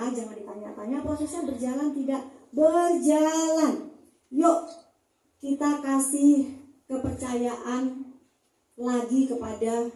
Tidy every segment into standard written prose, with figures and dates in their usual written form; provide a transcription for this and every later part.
ya, jangan ditanya-tanya prosesnya berjalan tidak berjalan. Yuk kita kasih kepercayaan lagi kepada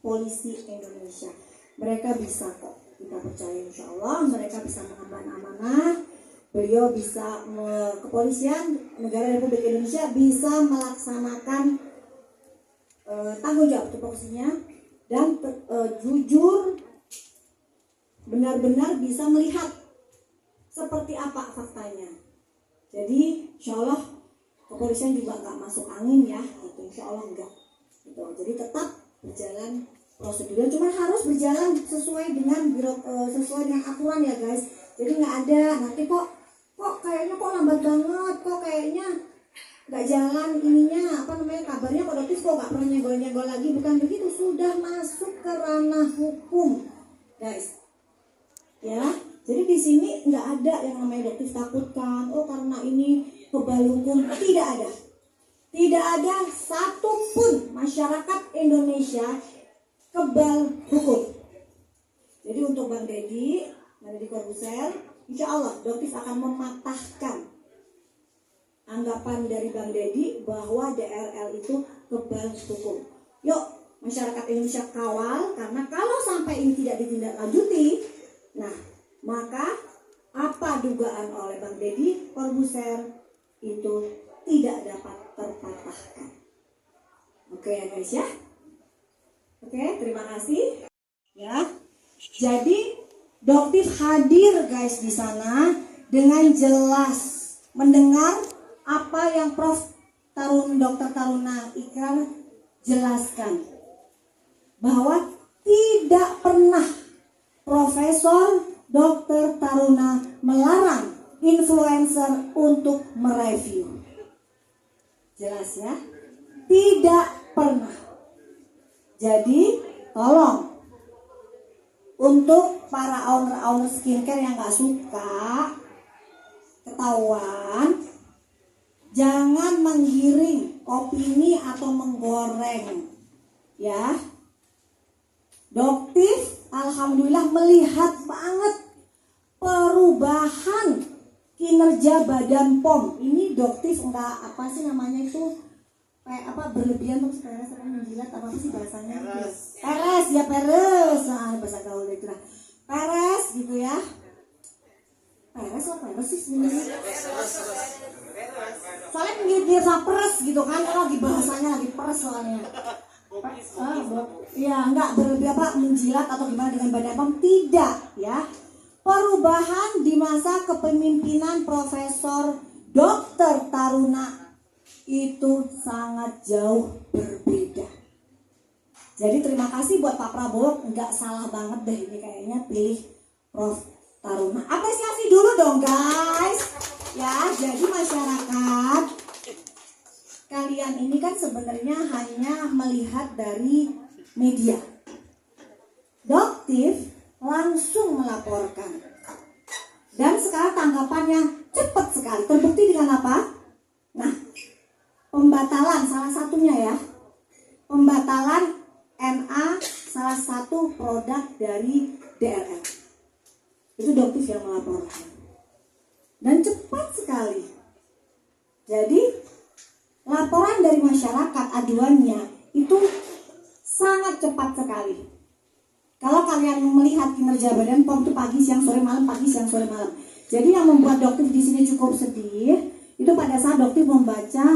polisi Indonesia. Mereka bisa kok, kita percaya insya Allah mereka bisa mengemban amanah. Beliau bisa, kepolisian negara Republik Indonesia bisa melaksanakan tanggung jawab tupoksinya dan jujur, benar-benar bisa melihat seperti apa faktanya. Jadi insya Allah kepolisian juga nggak masuk angin ya, gitu. Insya Allah enggak. Gitu. Jadi tetap berjalan prosedurnya, cuma harus berjalan sesuai dengan aturan ya guys. Jadi nggak ada nanti kok kayaknya kok lambat banget, kok kayaknya nggak jalan ininya kabarnya kok dokter kok nggak pernah nyenggol lagi. Bukan begitu, sudah masuk ke ranah hukum guys ya. Jadi di sini nggak ada yang namanya dokter takutkan karena ini kebal hukum. Tidak ada satupun masyarakat Indonesia kebal hukum. Jadi untuk Bang Deddy Corbuzier, insya Allah dokter akan mematahkan anggapan dari Bang Deddy bahwa DRL itu kebal hukum. Yuk masyarakat Indonesia kawal, karena kalau sampai ini tidak ditindaklanjuti, nah maka apa dugaan oleh Bang Deddy Corbuzier itu tidak dapat terpatahkan. Oke ya guys ya. Oke, terima kasih ya. Jadi dokter hadir guys di sana dengan jelas mendengar apa yang Dr. Taruna Ikrar jelaskan, bahwa tidak pernah Profesor Dr. Taruna melarang influencer untuk mereview. Jelas ya? Tidak pernah. Jadi tolong untuk para owner skincare yang gak suka ketahuan, jangan menggiring opini atau menggoreng ya. Doktif alhamdulillah melihat banget perubahan kinerja Badan POM. Ini doktif enggak berlebihan tuh sekarang menjilat sih bahasanya? Peres ya, peres. Nah, bahasa gaul itu lah. Peres gitu ya. Peres sih sebenarnya. Soalnya dia peres gitu kan, lagi bahasanya lagi peres soalnya. Ya enggak berlebihan menjilat atau gimana dengan Badan POM, tidak ya. Perubahan di masa kepemimpinan Profesor Dr. Taruna itu sangat jauh berbeda. Jadi terima kasih buat Pak Prabowo, nggak salah banget deh ini kayaknya pilih Prof. Taruna. Apresiasi dulu dong guys. Ya, jadi masyarakat, kalian ini kan sebenarnya hanya melihat dari media. Doktif langsung melaporkan. Dan sekarang tanggapannya cepat sekali. Terbukti dengan apa? Nah, pembatalan salah satunya ya. Pembatalan NA salah satu produk dari DRL. Itu doktif yang melaporkan. Dan cepat sekali. Jadi laporan dari masyarakat aduannya itu sangat cepat sekali. Kalau kalian melihat kinerja Badan POM itu pagi, siang, sore, malam, pagi, siang, sore, malam. Jadi yang membuat dokter di sini cukup sedih itu pada saat dokter membaca,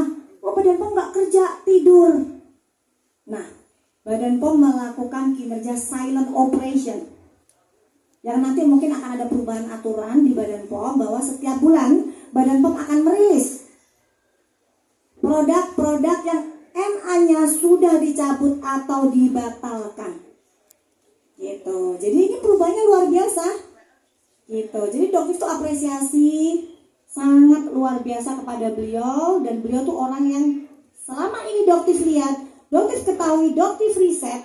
Badan POM nggak kerja, tidur. Nah, Badan POM melakukan kinerja silent operation. Yang nanti mungkin akan ada perubahan aturan di Badan POM bahwa setiap bulan Badan POM akan merilis produk-produk yang NA-nya sudah dicabut atau dibatalkan. Gitu. Jadi ini perubahannya luar biasa. Gitu. Jadi dokter itu apresiasi sangat luar biasa kepada beliau, dan beliau tuh orang yang selama ini dokter lihat, dokter ketahui, dokter riset.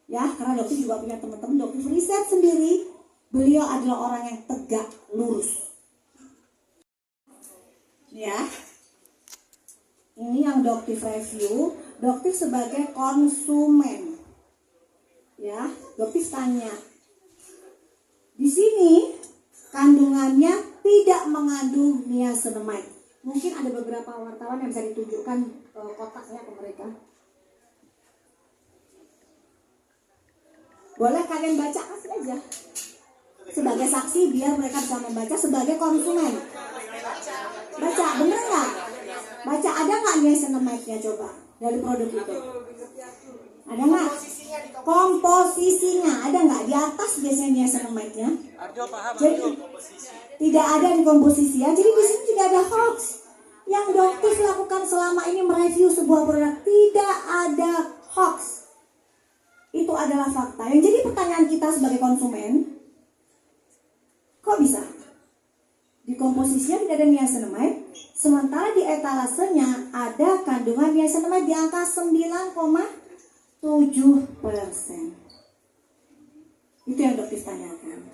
Ya, karena dokter juga punya teman-teman dokter riset sendiri. Beliau adalah orang yang tegak lurus. Ya. Ini yang dokter review, dokter sebagai konsumen. Ya, dokter tanya, ini kandungannya tidak mengandung niacinamide. Mungkin ada beberapa wartawan yang bisa ditunjukkan kotaknya ke mereka. Boleh kalian baca, kasih aja sebagai saksi biar mereka bisa membaca sebagai konsumen. Baca, bener nggak? Baca, ada nggak niacinamide-nya coba dari produk itu? Ada nggak? Komposisinya ada nggak? Di atas biasanya niacinamide-nya. Jadi tidak ada di komposisi ya. Jadi di sini tidak ada hoax. Yang dokter lakukan selama ini mereview sebuah produk, tidak ada hoax. Itu adalah fakta. Yang jadi pertanyaan kita sebagai konsumen, kok bisa? Di komposisinya tidak ada niacinamide, sementara di etalasenya ada kandungan niacinamide di angka 9,7%. Itu yang dokter tanyakan.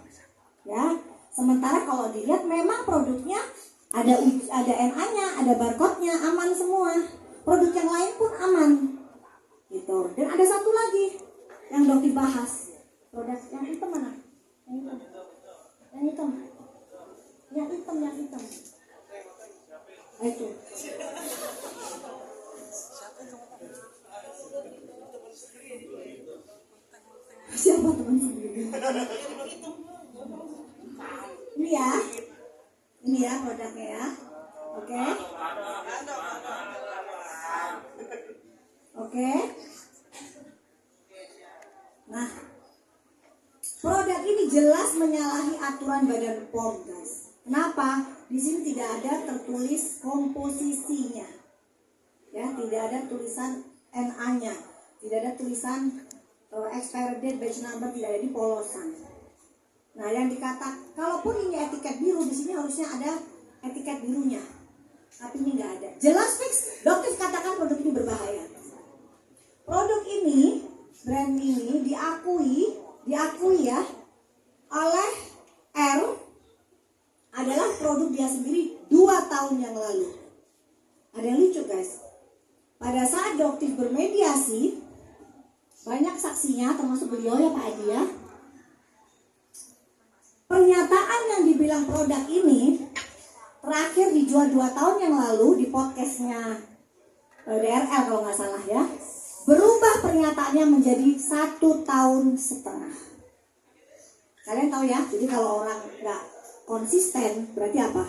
Ya, sementara kalau dilihat memang produknya ada NA-nya, ada barcode-nya, aman semua. Produk yang lain pun aman. Gitu. Dan ada satu lagi yang dokter bahas. Produk yang hitam mana? Yang hitam. Yang hitam. Yang hitam, yang hitam. Itu. Siapa teman sendiri? Ini ya produknya ya. Oke. Oke. Nah, produk ini jelas menyalahi aturan Badan POM, guys. Kenapa? Di sini tidak ada tertulis komposisinya. Ya, tidak ada tulisan NA-nya, tidak ada tulisan expiry date, batch number, tidak ada di polosan. Nah, yang dikatakan, kalaupun ini etiket biru, di sini harusnya ada etiket birunya, tapi ini nggak ada. Jelas fix, dokter katakan produk ini berbahaya. Produk ini, brand ini diakui ya oleh R adalah produk dia sendiri 2 tahun yang lalu. Ada yang lucu, guys. Pada saat dokter bermediasi, banyak saksinya, termasuk beliau ya Pak Adi ya. Pernyataan yang dibilang produk ini terakhir dijual 2 tahun yang lalu di podcastnya DRL kalau nggak salah ya. Berubah pernyataannya menjadi 1 tahun setengah. Kalian tahu ya, jadi kalau orang nggak konsisten berarti apa?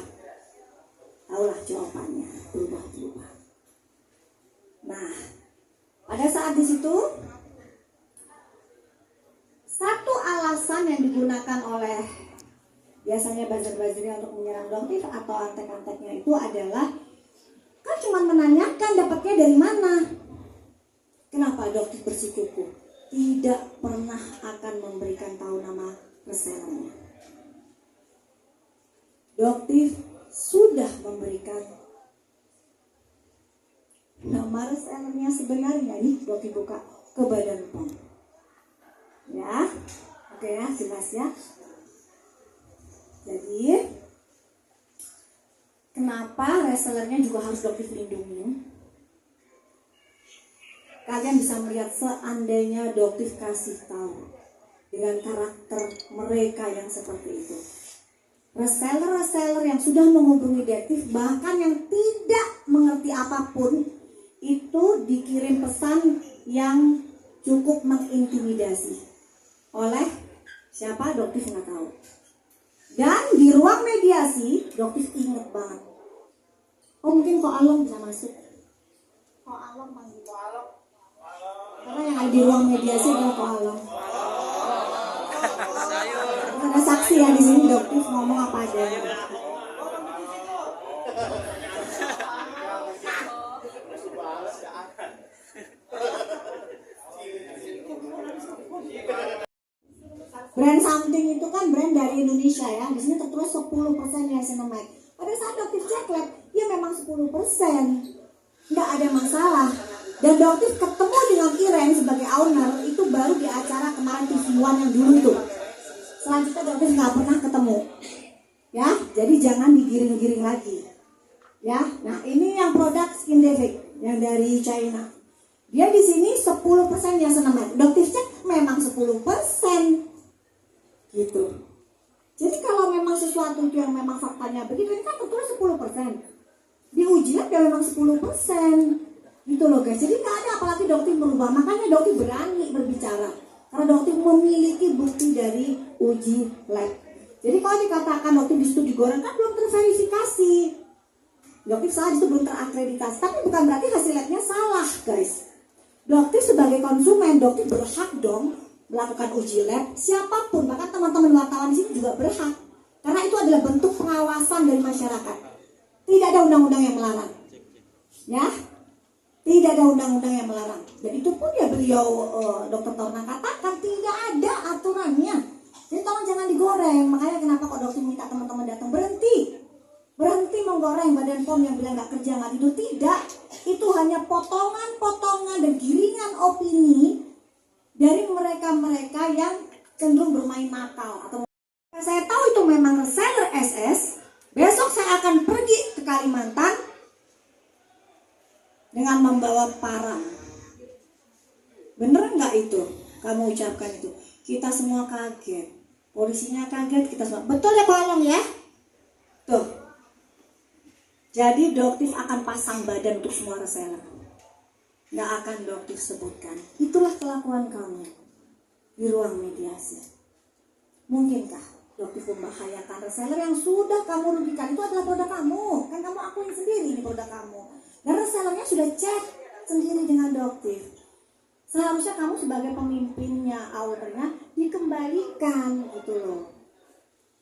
Tahulah jawabannya, berubah-ubah. Nah, pada saat di situ satu alasan yang digunakan oleh biasanya buzzer-buzzernya untuk menyerang dokter atau antek-anteknya itu adalah kan cuma menanyakan dapatnya dari mana. Kenapa dokter bersikukuh tidak pernah akan memberikan tahu nama resellernya? Dokter sudah memberikan nama resellernya sebenarnya nih, dokter buka ke Badan POM. Ya, oke ya, jelas ya. Jadi, kenapa resellernya juga harus dokter lindungi? Kalian bisa melihat seandainya dokter kasih tahu dengan karakter mereka yang seperti itu. Reseller yang sudah menghubungi detektif, bahkan yang tidak mengerti apapun, itu dikirim pesan yang cukup mengintimidasi oleh siapa dokter nggak tahu. Dan di ruang mediasi dokter ingat banget. Oh mungkin Ko Along bisa masuk. Ko Along panggil. Karena yang ada di ruang mediasi adalah Ko Along. Ada saksi ya di sini dokter ngomong apa aja. Brand something itu kan brand dari Indonesia ya. Di sini tertulis 10% niacinamide. Pada saat dokter cek lab, ya memang 10%. Nggak ada masalah. Dan dokter ketemu dengan Iren sebagai owner itu baru di acara kemarin TV One yang dulu tuh. Selanjutnya dokter nggak pernah ketemu. Ya, jadi jangan digiring-giring lagi. Ya, nah ini yang produk Skin Devik yang dari China. Dia di sini 10% niacinamide. Dokter cek memang 10%. Gitu. Jadi kalau memang sesuatu itu yang memang faktanya begitu, ini kan betul 10%. Diuji ya memang 10%. Gitu loh guys. Jadi nggak ada apalagi dokter merubah. Makanya dokter berani berbicara. Karena dokter memiliki bukti dari uji lab. Jadi kalau dikatakan dokter di situ digoreng kan belum terverifikasi. Dokter salah itu belum terakreditasi. Tapi bukan berarti hasil labnya salah guys. Dokter sebagai konsumen, dokter berhak dong melakukan uji lab. Siapapun, bahkan teman-teman wartawan di sini juga berhak. Karena itu adalah bentuk pengawasan dari masyarakat. Tidak ada undang-undang yang melarang. Ya, tidak ada undang-undang yang melarang. Dan itu pun ya beliau Dr. Torna katakan tidak ada aturannya. Jadi tolong jangan digoreng. Makanya kenapa kok dokter minta teman-teman datang berhenti menggoreng Badan POM yang bilang nggak kerja nggak tidur. Tidak, itu hanya potongan-potongan dan giringan opini dari mereka-mereka yang cenderung bermain nakal. Atau saya tahu itu memang reseller SS. Besok saya akan pergi ke Kalimantan dengan membawa parang. Bener nggak itu? Kamu ucapkan itu. Kita semua kaget. Polisinya kaget, kita semua. Betul ya Kolong ya? Tuh. Jadi dokter akan pasang badan untuk semua reseller. Nggak akan dokter sebutkan. Itulah kelakuan kamu di ruang mediasi. Mungkinkah dokter membahayakan reseller yang sudah kamu rugikan? Itu adalah produk kamu. Kan kamu akuin sendiri ini produk kamu. Dan resellernya sudah cek sendiri dengan dokter. Seharusnya kamu sebagai pemimpinnya, ownernya, dikembalikan gitu loh.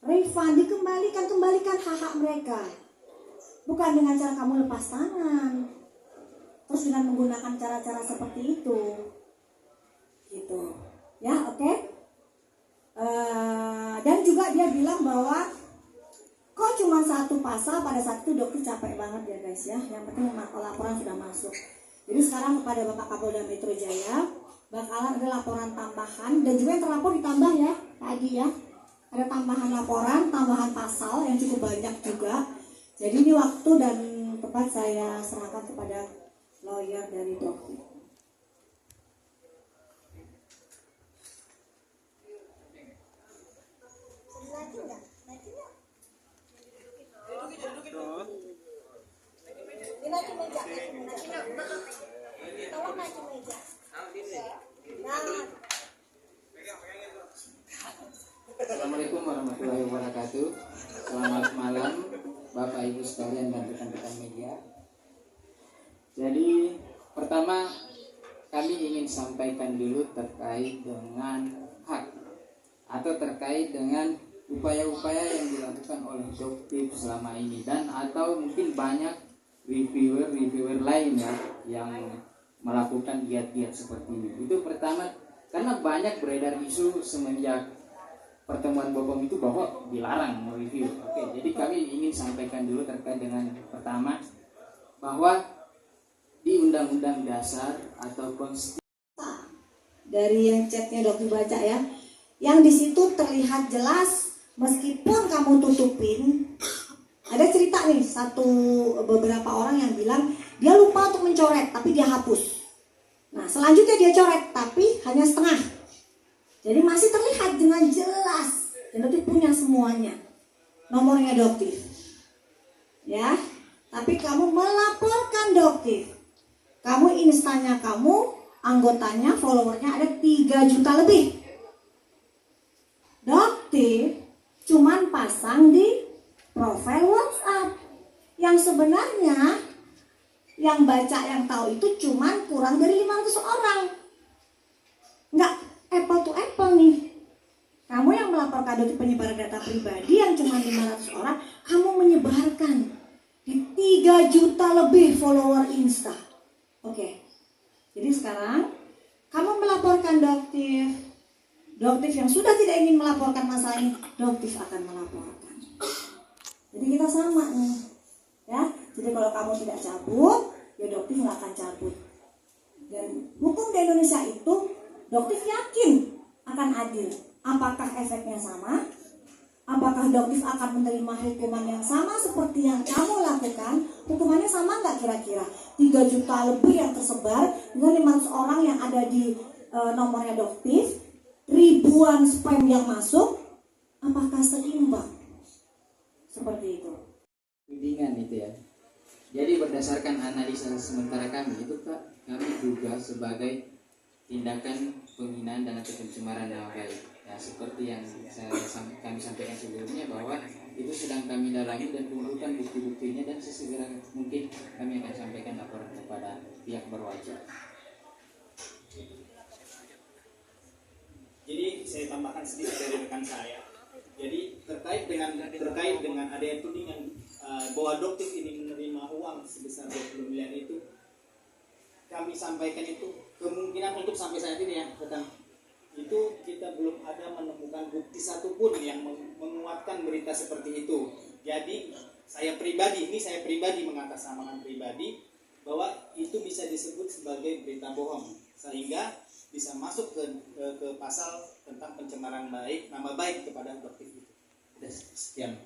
Refund, kembalikan hak-hak mereka. Bukan dengan cara kamu lepas tangan. Terus dengan menggunakan cara-cara seperti itu. Gitu. Ya, oke? Dan juga dia bilang bahwa kok cuma satu pasal, pada saat itu dokter capek banget ya guys ya. Yang penting laporan sudah masuk. Jadi sekarang kepada Bapak Kapolda Metro Jaya bakalan ada laporan tambahan dan juga yang terlapor ditambah ya tadi ya. Ada tambahan laporan, tambahan pasal yang cukup banyak juga. Jadi ini waktu dan tepat saya serahkan kepada lawyer dari dokter. Assalamualaikum warahmatullahi wabarakatuh. Selamat malam Bapak Ibu sekalian dan rekan-rekan media. Jadi pertama kami ingin sampaikan dulu terkait dengan hak atau terkait dengan upaya-upaya yang dilakukan oleh Doktif selama ini dan atau mungkin banyak reviewer lain ya yang melakukan giat-giat seperti ini. Itu pertama karena banyak beredar isu semenjak pertemuan Bopom itu bahwa dilarang mereview. Oke, jadi kami ingin sampaikan dulu terkait dengan pertama bahwa di Undang-Undang Dasar atau Konstitusi dari yang chatnya dokter baca ya, yang di situ terlihat jelas meskipun kamu tutupin. Ada cerita nih beberapa orang yang bilang dia lupa untuk mencoret tapi dia hapus. Nah selanjutnya dia coret tapi hanya setengah. Jadi masih terlihat dengan jelas dan dokter punya semuanya nomornya dokter. Ya, tapi kamu melaporkan dokter. Kamu instannya kamu, anggotanya, followernya ada 3 juta lebih. Dokter cuman pasang di profil WhatsApp yang sebenarnya yang baca yang tahu itu cuman kurang dari 500 orang. Enggak apple to apple nih. Kamu yang melaporkan dokter penyebaran data pribadi yang cuma 500 orang, kamu menyebarkan di 3 juta lebih follower Insta. Oke. Jadi sekarang kamu melaporkan dokter yang sudah tidak ingin melaporkan masalah ini, dokter akan melaporkan. Jadi kita sama nih. Ya. Jadi kalau kamu tidak cabut, ya dokter nggak akan cabut. Dan hukum di Indonesia itu dokter yakin akan adil. Apakah efeknya sama? Apakah dokter akan menerima hukuman yang sama seperti yang kamu lakukan? Hukumannya sama nggak kira-kira? 3 juta lebih yang tersebar dengan 500 orang yang ada di nomornya dokter, ribuan spam yang masuk, Apakah seimbang? Seperti itu. Tudingan itu ya. Jadi berdasarkan analisa sementara kami itu Kak, kami duga sebagai tindakan penghinaan dan atau pencemaran nama baik. Ya seperti yang kami sampaikan sebelumnya bahwa itu sedang kami dalami dan kumpulkan bukti-buktinya dan sesegera mungkin kami akan sampaikan laporan kepada pihak berwajib. Jadi saya tambahkan sedikit dari rekan saya. Jadi terkait dengan adanya tudingan bahwa Doktif ini menerima uang sebesar 20 miliar itu, kami sampaikan itu kemungkinan untuk sampai saat ini ya, rekan, itu kita belum ada menemukan bukti satupun yang menguatkan berita seperti itu. Jadi saya pribadi mengatasnamakan pribadi bahwa itu bisa disebut sebagai berita bohong, sehingga bisa masuk ke pasal tentang pencemaran nama baik kepada Doktif itu. Sekian.